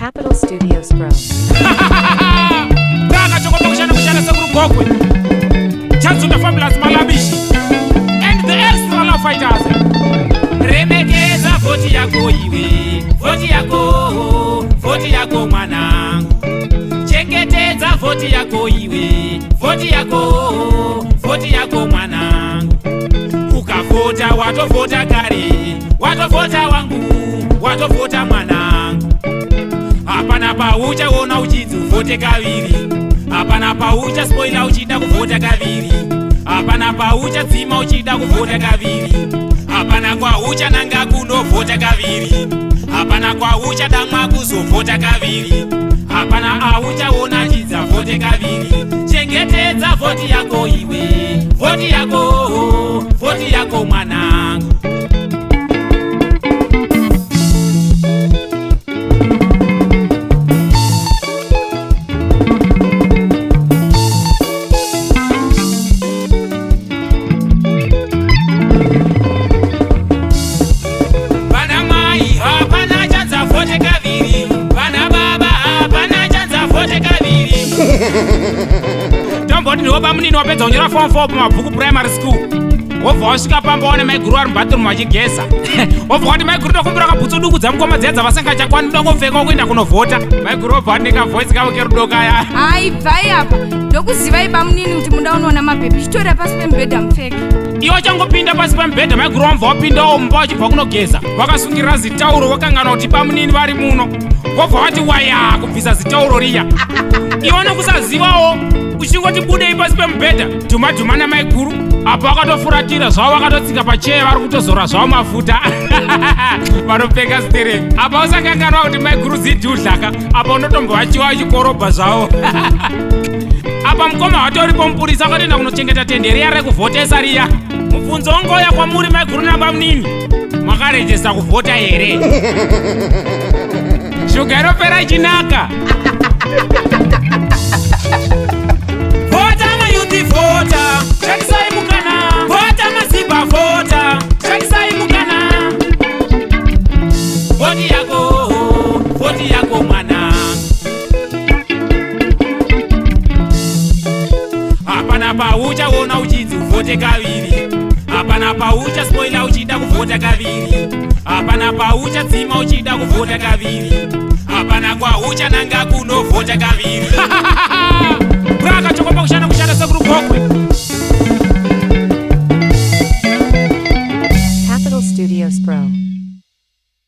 Capital Studios Pro. Braga chokopa kushana sekuru gokwe. Chanzo the fabulous Malabishi. And the extra love fighters. Remekeza voti yako iwe. Voti yako mwanangu. Chengeteza voti yako iwe. Voti yako mwanangu. Ukavota watovota kare. Watovota wangu. Watovota mwanangu. Hapana paucha ona uchidzu vote kaviri. Hapana paucha spoiler uchida kuvota kaviri. Hapana paucha dzima uchida kuvota kaviri. Hapana kwa ucha nanga kunovota kaviri. Hapana kwa ucha damwa kuzovota kaviri. Hapana aucha ona chidza vote kaviri. Chengetedza voti yako iwe. Voti yako mwanangu. Tomboti ndoba munini wapedza kunyora form 4 pamabhuku primary school. Wobva wasvika pamba wane maiguru ari mubathroom vachigeza. Wobva wati maiguru tokumbira kabhutsu duku dzamukoma dzedza vasingachakwani ndongopfeka kuenda kunovhota. Maiguru wobva wati nekavoisi kavo kerudo kaya. Hai bvai apa ndokuzivai bamunini kuti munda unoona mabhebhi chitora pasi pemubhedha mupfeke. Iwo changopinda pasi pamubhedha maiguru wamva wapindawo mumba wachibva kunogeza. Vakasungirira zitauro vakangana kuti bamunini vari muno. Wobva wati waya kubvisa zitauro riya. Iwo nokusazivawo uchingoti budei pasi pemubhedha dhuma namaiguru. Apa vakatofuratira zvavo vakatotsika pacheya vari kutozora zvavo mafuta. Vanopfeka stereki. Apa usakanganwa kuti maiguru zidhudhlaka. Apa unotombovachiwa chikorobha zvavo. Apa mukoma watoripo mupurisa akatoenda kunochengeta tende riya rekuvhotesa riya. Mubvunzo wongoya kwamuri maiguru nabamunini. Makarejesta kuvhota here? Shuga inopera ichinaka. Vota mayuti vota. Shakisai mukana. Vota masimba vota. Shakisai mukana. Voti yako mwana. Hapana paucha ona uchidzi vote kaviri. Hapana paucha spoiler uchida kuvota kaviri. Hapana paucha dzima uchida kuvota kaviri. Hapana kwa ucha nanga kunovota kaviri.